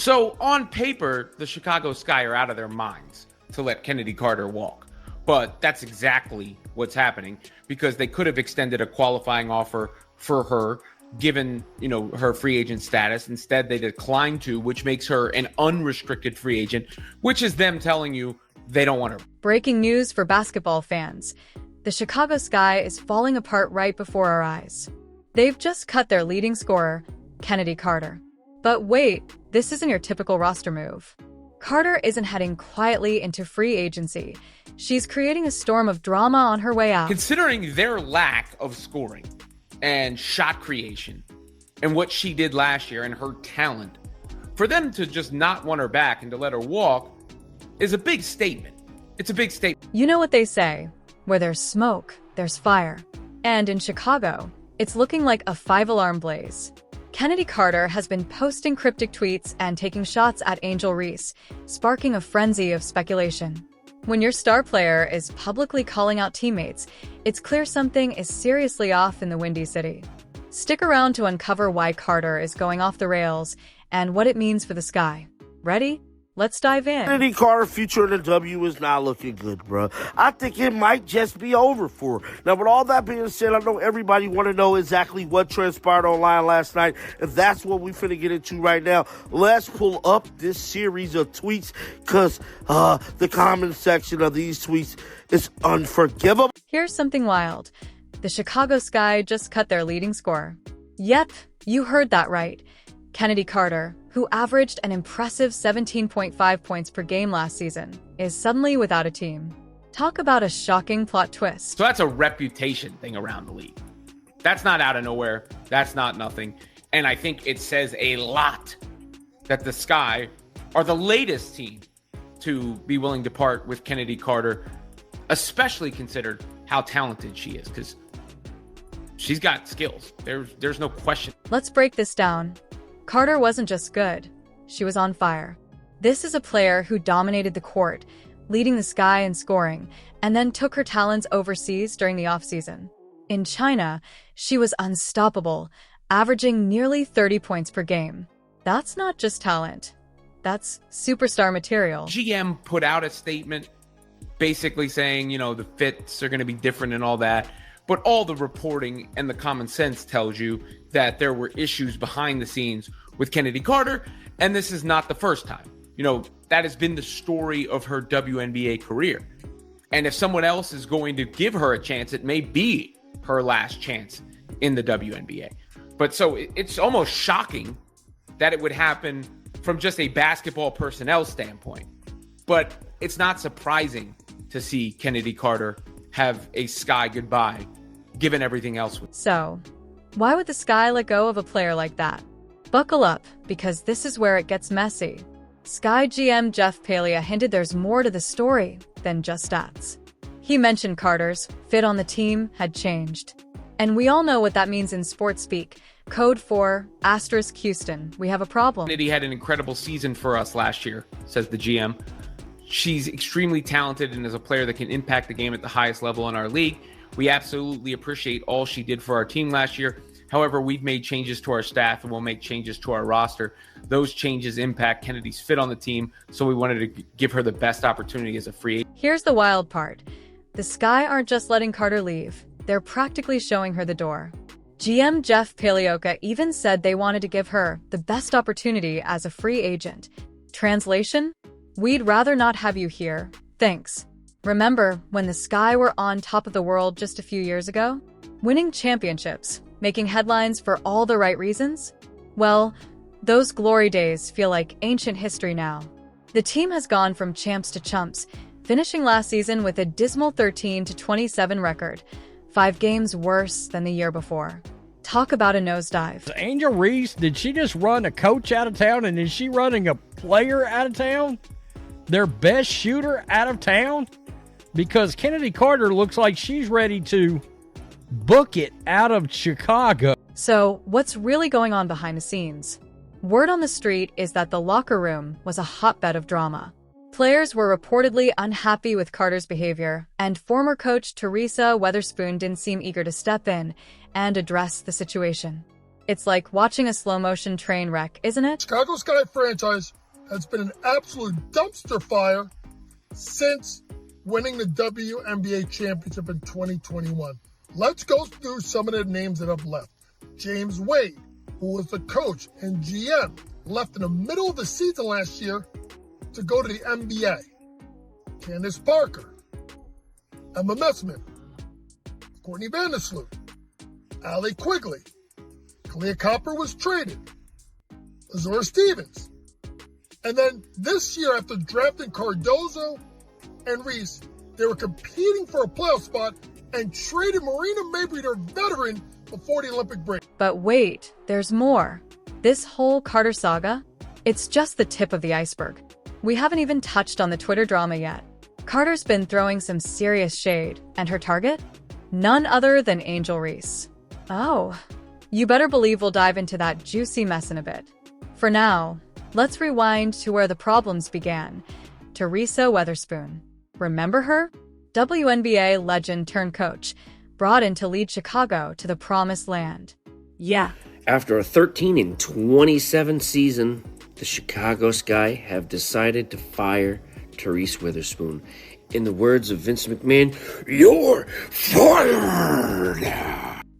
So on paper, the Chicago Sky are out of their minds to let Chennedy Carter walk. But that's exactly what's happening, because they could have extended a qualifying offer for her, given, her free agent status. Instead, they declined to, which makes her an unrestricted free agent, which is them telling you they don't want her. Breaking news for basketball fans. The Chicago Sky is falling apart right before our eyes. They've just cut their leading scorer, Chennedy Carter. But wait, this isn't your typical roster move. Carter isn't heading quietly into free agency. She's creating a storm of drama on her way out. Considering their lack of scoring and shot creation and what she did last year and her talent, for them to just not want her back and to let her walk is a big statement. It's a big statement. You know what they say, where there's smoke, there's fire. And in Chicago, it's looking like a five-alarm blaze. Chennedy Carter has been posting cryptic tweets and taking shots at Angel Reese, sparking a frenzy of speculation. When your star player is publicly calling out teammates, it's clear something is seriously off in the Windy City. Stick around to uncover why Carter is going off the rails and what it means for the Sky. Ready? Let's dive in. Chennedy Carter future in the W is not looking good, bro. I think it might just be over for her. Now, with all that being said, I know everybody want to know exactly what transpired online last night, and that's what we finna get into right now. Let's pull up this series of tweets, because the comment section of these tweets is unforgivable. Here's something wild. The Chicago Sky just cut their leading scorer. Yep, you heard that right. Chennedy Carter, who averaged an impressive 17.5 points per game last season, is suddenly without a team. Talk about a shocking plot twist. So that's a reputation thing around the league. That's not out of nowhere. That's not nothing. And I think it says a lot that the Sky are the latest team to be willing to part with Chennedy Carter, especially considered how talented she is, because she's got skills. There's no question. Let's break this down. Carter wasn't just good, she was on fire. This is a player who dominated the court, leading the Sky in scoring, and then took her talents overseas during the offseason. In China, she was unstoppable, averaging nearly 30 points per game. That's not just talent. That's superstar material. GM put out a statement basically saying, the fits are going to be different and all that. But all the reporting and the common sense tells you that there were issues behind the scenes with Chennedy Carter, and this is not the first time. That has been the story of her WNBA career. And if someone else is going to give her a chance, it may be her last chance in the WNBA. But so it's almost shocking that it would happen from just a basketball personnel standpoint. But it's not surprising to see Chennedy Carter have a Sky goodbye, given everything else. So, why would the Sky let go of a player like that? Buckle up, because this is where it gets messy. Sky GM Jeff Palia hinted there's more to the story than just stats. He mentioned Carter's fit on the team had changed. And we all know what that means in sports speak. Code for *Houston, we have a problem. He had an incredible season for us last year, says the GM. She's extremely talented and is a player that can impact the game at the highest level in our league. We absolutely appreciate all she did for our team last year. However, we've made changes to our staff and we'll make changes to our roster. Those changes impact Kennedy's fit on the team, so we wanted to give her the best opportunity as a free agent. Here's the wild part. The Sky aren't just letting Carter leave. They're practically showing her the door. GM Jeff Palia even said they wanted to give her the best opportunity as a free agent. Translation? We'd rather not have you here, thanks. Remember when the Sky were on top of the world just a few years ago? Winning championships, making headlines for all the right reasons? Well, those glory days feel like ancient history now. The team has gone from champs to chumps, finishing last season with a dismal 13-27 record, 5 games worse than the year before. Talk about a nosedive. Angel Reese, did she just run a coach out of town, and is she running a player out of town? Their best shooter out of town? Because Chennedy Carter looks like she's ready to book it out of Chicago. So, what's really going on behind the scenes? Word on the street is that the locker room was a hotbed of drama. Players were reportedly unhappy with Carter's behavior, and former coach Teresa Weatherspoon didn't seem eager to step in and address the situation. It's like watching a slow-motion train wreck, isn't it? Chicago Sky franchise has been an absolute dumpster fire since winning the WNBA championship in 2021. Let's go through some of the names that have left. James Wade, who was the coach and GM, left in the middle of the season last year to go to the NBA. Candace Parker, Emma Messman, Courtney Vandersloot, Allie Quigley, Kalia Copper was traded, Azura Stevens. And then this year, after drafting Cardozo and Reese, they were competing for a playoff spot and traded Marina Mabrey, their veteran, before the Olympic break. But wait, there's more. This whole Carter saga, it's just the tip of the iceberg. We haven't even touched on the Twitter drama yet. Carter's been throwing some serious shade, and her target? None other than Angel Reese. Oh, you better believe we'll dive into that juicy mess in a bit. For now, let's rewind to where the problems began. Teresa Weatherspoon. Remember her? WNBA legend turned coach, brought in to lead Chicago to the promised land. Yeah. After a 13-27 season, the Chicago Sky have decided to fire Teresa Weatherspoon. In the words of Vince McMahon, "You're fired!"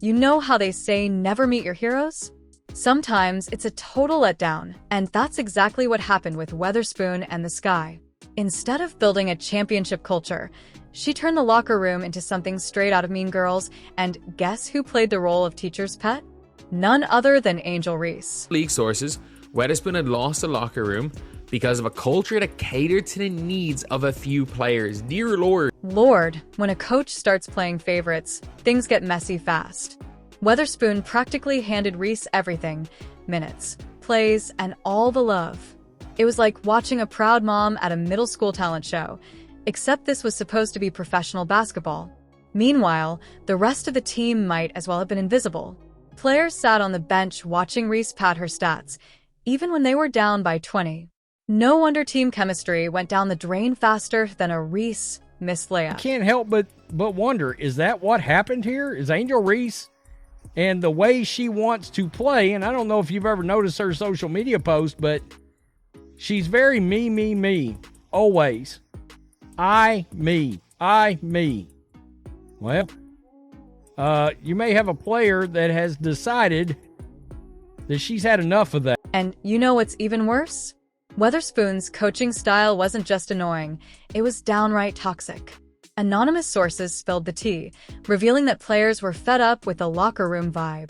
You know how they say never meet your heroes? Sometimes it's a total letdown, and that's exactly what happened with Weatherspoon and the Sky. Instead of building a championship culture, she turned the locker room into something straight out of Mean Girls, and guess who played the role of teacher's pet? None other than Angel Reese. League sources, Weatherspoon had lost the locker room because of a culture that catered to the needs of a few players. Dear Lord. Lord, when a coach starts playing favorites, things get messy fast. Weatherspoon practically handed Reese everything: minutes, plays, and all the love. It was like watching a proud mom at a middle school talent show, except this was supposed to be professional basketball. Meanwhile, the rest of the team might as well have been invisible. Players sat on the bench watching Reese pad her stats, even when they were down by 20. No wonder team chemistry went down the drain faster than a Reese missed layup. I can't help but wonder, is that what happened here? Is Angel Reese and the way she wants to play, and I don't know if you've ever noticed her social media post, but she's very me, always. Me. Well, you may have a player that has decided that she's had enough of that. And you know what's even worse? Weatherspoon's coaching style wasn't just annoying, it was downright toxic. Anonymous sources spilled the tea, revealing that players were fed up with the locker room vibe.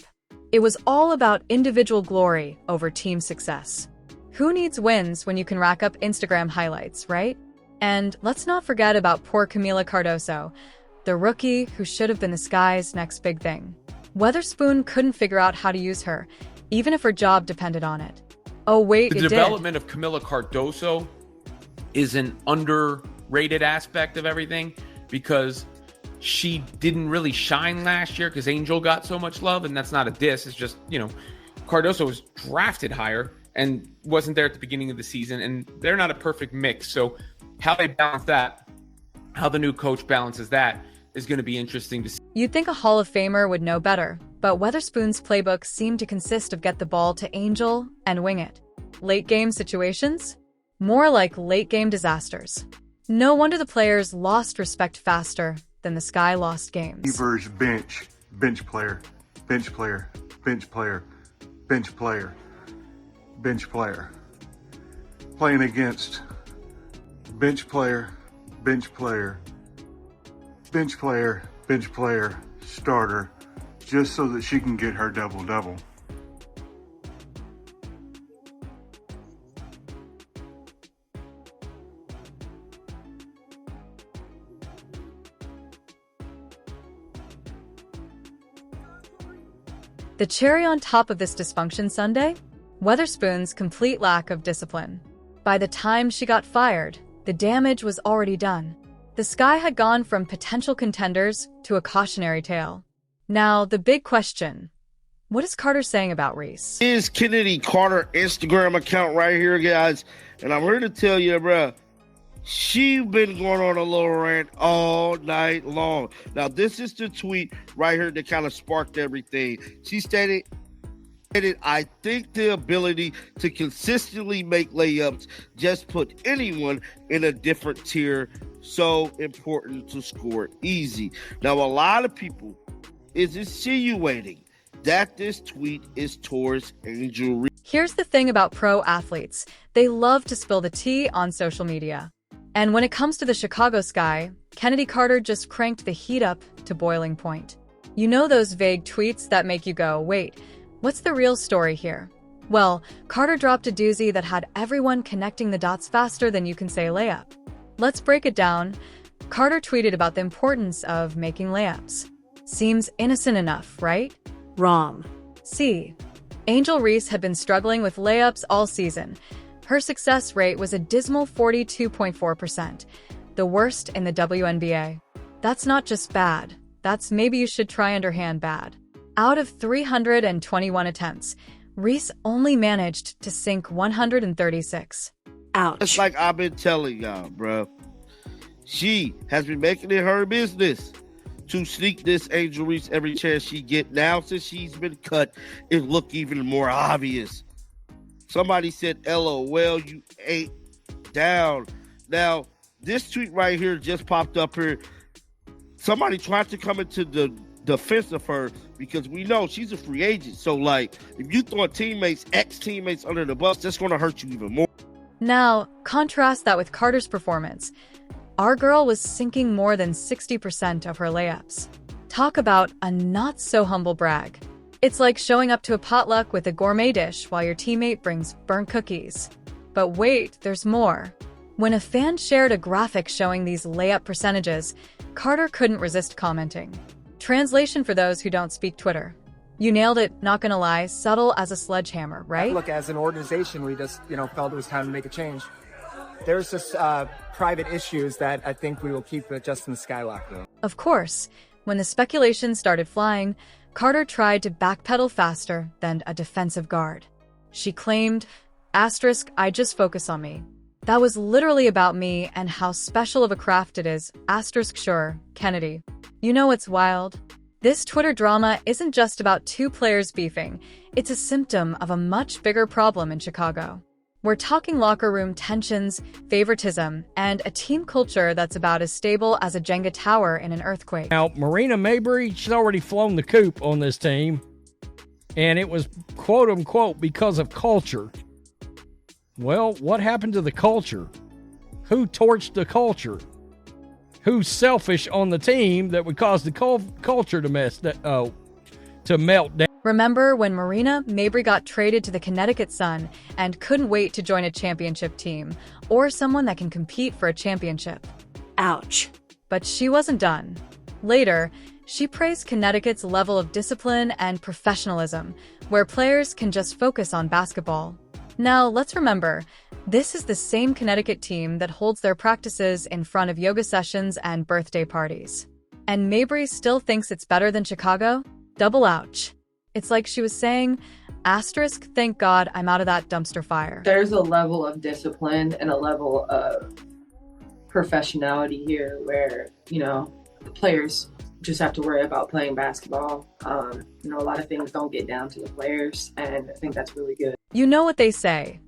It was all about individual glory over team success. Who needs wins when you can rack up Instagram highlights, right? And let's not forget about poor Camila Cardoso, the rookie who should have been the Sky's next big thing. Weatherspoon couldn't figure out how to use her, even if her job depended on it. Oh wait, the development of Camila Cardoso is an underrated aspect of everything, because she didn't really shine last year because Angel got so much love, and that's not a diss. It's just, Cardoso was drafted higher and wasn't there at the beginning of the season, and they're not a perfect mix. So how they balance that, how the new coach balances that, is going to be interesting to see. You'd think a Hall of Famer would know better, but Weatherspoon's playbook seemed to consist of get the ball to Angel and wing it. Late game situations? More like late game disasters. No wonder the players lost respect faster than the Sky lost games. Beavers bench player, bench player, bench player, bench player, bench player. Playing against bench player, bench player, bench player, bench player, starter, just so that she can get her double-double. The cherry on top of this dysfunction Sunday? Weatherspoon's complete lack of discipline. By the time she got fired, the damage was already done. The Sky had gone from potential contenders to a cautionary tale. Now, the big question: what is Carter saying about Reese? Is Chennedy Carter Instagram account right here, guys. And I'm here to tell you, bruh, she been going on a little rant all night long. Now, this is the tweet right here that kind of sparked everything. She stated, I think the ability to consistently make layups just put anyone in a different tier. So important to score easy. Now, a lot of people is insinuating that this tweet is towards Angel Reese. Here's the thing about pro athletes. They love to spill the tea on social media. And when it comes to the Chicago Sky, Chennedy Carter just cranked the heat up to boiling point. You know those vague tweets that make you go, wait, what's the real story here? Well, Carter dropped a doozy that had everyone connecting the dots faster than you can say layup. Let's break it down. Carter tweeted about the importance of making layups. Seems innocent enough, right? Wrong. C. Angel Reese had been struggling with layups all season. Her success rate was a dismal 42.4%, the worst in the WNBA. That's not just bad. That's maybe you should try underhand bad. Out of 321 attempts, Reese only managed to sink 136. Ouch. It's like I've been telling y'all, bro. She has been making it her business to sneak this Angel Reese every chance she get. Now, since she's been cut, it look even more obvious. Somebody said, LOL, you ate down. Now, this tweet right here just popped up here. Somebody tried to come into the defense of her because we know she's a free agent. So, like, if you throw teammates, ex-teammates under the bus, that's going to hurt you even more. Now, contrast that with Carter's performance. Our girl was sinking more than 60% of her layups. Talk about a not-so-humble brag. It's like showing up to a potluck with a gourmet dish while your teammate brings burnt cookies. But wait, there's more. When a fan shared a graphic showing these layup percentages, Carter couldn't resist commenting. Translation for those who don't speak Twitter. You nailed it, not gonna lie, subtle as a sledgehammer, right? Look, as an organization, we just, felt it was time to make a change. There's just private issues that I think we will keep just in the Skylock room. Of course, when the speculation started flying, Carter tried to backpedal faster than a defensive guard. She claimed, I just focus on me. That was literally about me and how special of a craft it is, sure, Chennedy. You know what's wild? This Twitter drama isn't just about two players beefing. It's a symptom of a much bigger problem in Chicago. We're talking locker room tensions, favoritism, and a team culture that's about as stable as a Jenga tower in an earthquake. Now, Marina Mabry, she's already flown the coop on this team, and it was quote-unquote because of culture. Well, what happened to the culture? Who torched the culture? Who's selfish on the team that would cause the culture to melt down? Remember when Marina Mabry got traded to the Connecticut Sun and couldn't wait to join a championship team, or someone that can compete for a championship? Ouch. But she wasn't done. Later, she praised Connecticut's level of discipline and professionalism, where players can just focus on basketball. Now, let's remember, this is the same Connecticut team that holds their practices in front of yoga sessions and birthday parties. And Mabry still thinks it's better than Chicago? Double ouch. It's like she was saying, thank God I'm out of that dumpster fire. There's a level of discipline and a level of professionality here where, the players just have to worry about playing basketball. A lot of things don't get down to the players, and I think that's really good. You know what they say,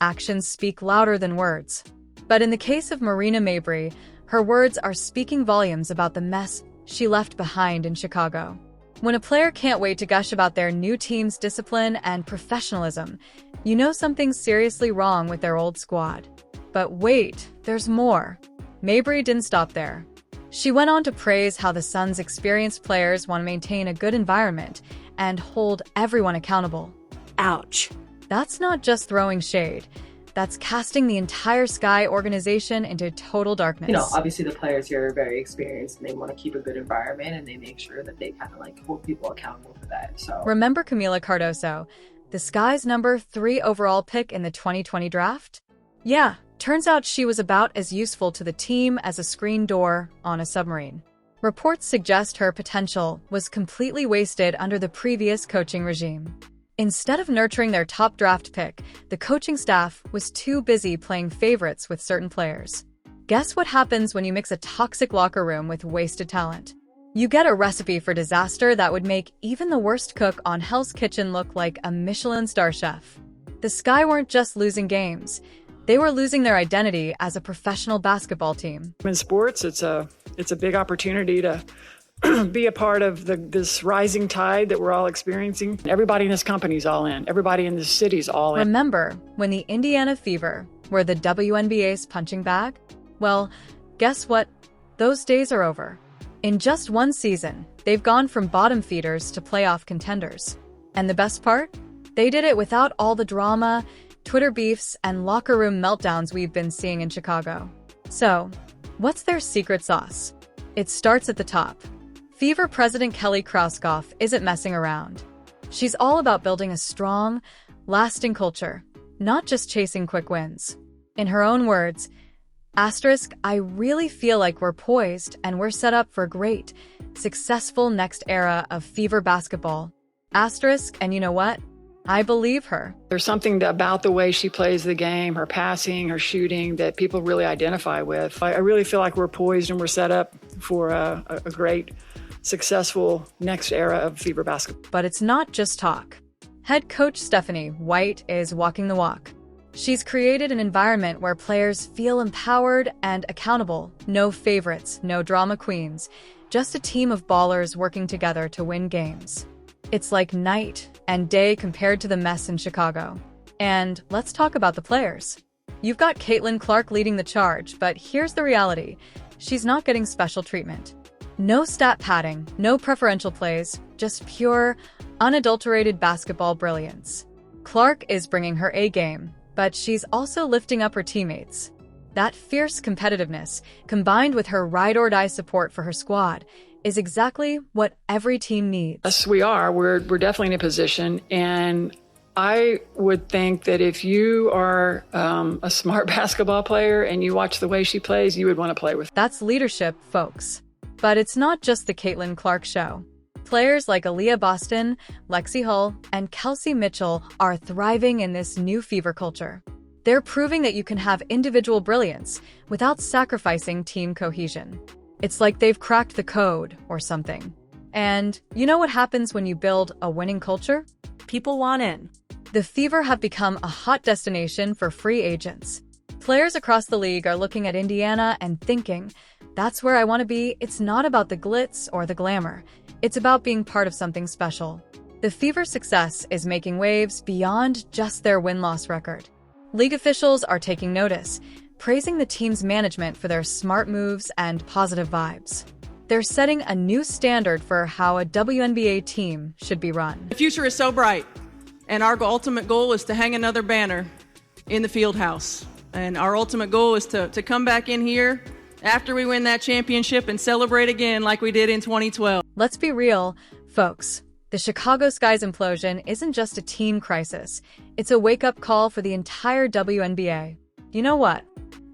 actions speak louder than words. But in the case of Marina Mabry, her words are speaking volumes about the mess she left behind in Chicago. When a player can't wait to gush about their new team's discipline and professionalism, you know something's seriously wrong with their old squad. But wait, there's more. Mabry didn't stop there. She went on to praise how the Suns' experienced players want to maintain a good environment and hold everyone accountable. Ouch. That's not just throwing shade. That's casting the entire Sky organization into total darkness. Obviously the players here are very experienced and they want to keep a good environment and they make sure that they kind of hold people accountable for that. So remember Camila Cardoso, the Sky's number 3 overall pick in the 2020 draft? Yeah, turns out she was about as useful to the team as a screen door on a submarine. Reports suggest her potential was completely wasted under the previous coaching regime. Instead of nurturing their top draft pick, the coaching staff was too busy playing favorites with certain players. Guess what happens when you mix a toxic locker room with wasted talent? You get a recipe for disaster that would make even the worst cook on Hell's Kitchen look like a Michelin star chef. The Sky weren't just losing games. They were losing their identity as a professional basketball team. In sports, it's a big opportunity to be a part of this rising tide that we're all experiencing. Everybody in this company's all in. Everybody in this city's all in. Remember when the Indiana Fever were the WNBA's punching bag? Well, guess what? Those days are over. In just one season, they've gone from bottom feeders to playoff contenders. And the best part? They did it without all the drama, Twitter beefs, and locker room meltdowns we've been seeing in Chicago. So, what's their secret sauce? It starts at the top. Fever President Kelly Krauskopf isn't messing around. She's all about building a strong, lasting culture, not just chasing quick wins. In her own words, I really feel like we're poised and we're set up for a great, successful next era of Fever basketball. And you know what? I believe her. There's something about the way she plays the game, her passing, her shooting, that people really identify with. I really feel like we're poised and we're set up for a great, successful next era of Fever basketball. But it's not just talk. Head coach Stephanie White is walking the walk. She's created an environment where players feel empowered and accountable. No favorites, no drama queens, just a team of ballers working together to win games. It's like night and day compared to the mess in Chicago. And let's talk about the players. You've got Caitlin Clark leading the charge, but here's the reality. She's not getting special treatment. No stat padding, no preferential plays, just pure, unadulterated basketball brilliance. Clark is bringing her A game, but she's also lifting up her teammates. That fierce competitiveness, combined with her ride-or-die support for her squad, is exactly what every team needs. Yes, we are. We're definitely in a position, and I would think that if you are a smart basketball player and you watch the way she plays, you would want to play with her. That's leadership, folks. But it's not just the Caitlin Clark show. Players like Aaliyah Boston, Lexi Hull, and Kelsey Mitchell are thriving in this new Fever culture. They're proving that you can have individual brilliance without sacrificing team cohesion. It's like they've cracked the code or something. And you know what happens when you build a winning culture? People want in. The Fever have become a hot destination for free agents. Players across the league are looking at Indiana and thinking, that's where I want to be. It's not about the glitz or the glamour. It's about being part of something special. The Fever's success is making waves beyond just their win-loss record. League officials are taking notice, praising the team's management for their smart moves and positive vibes. They're setting a new standard for how a WNBA team should be run. The future is so bright, and our ultimate goal is to hang another banner in the field house. And our ultimate goal is to come back in here after we win that championship and celebrate again like we did in 2012. Let's be real, folks. The Chicago Sky's implosion isn't just a team crisis. It's a wake-up call for the entire WNBA. You know what?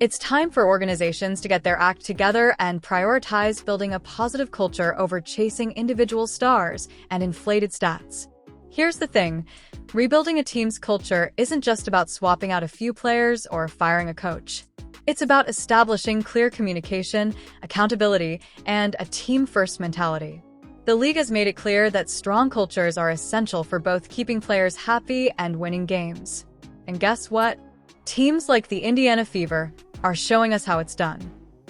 It's time for organizations to get their act together and prioritize building a positive culture over chasing individual stars and inflated stats. Here's the thing. Rebuilding a team's culture isn't just about swapping out a few players or firing a coach. It's about establishing clear communication, accountability, and a team-first mentality. The league has made it clear that strong cultures are essential for both keeping players happy and winning games. And guess what? Teams like the Indiana Fever are showing us how it's done.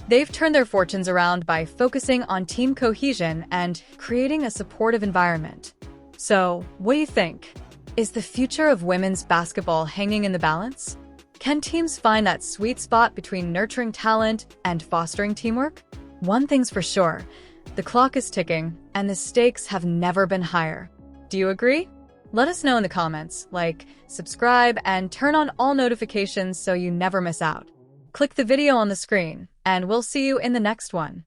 They've turned their fortunes around by focusing on team cohesion and creating a supportive environment. So, what do you think? Is the future of women's basketball hanging in the balance? Can teams find that sweet spot between nurturing talent and fostering teamwork? One thing's for sure, the clock is ticking and the stakes have never been higher. Do you agree? Let us know in the comments, like, subscribe, and turn on all notifications so you never miss out. Click the video on the screen, and we'll see you in the next one.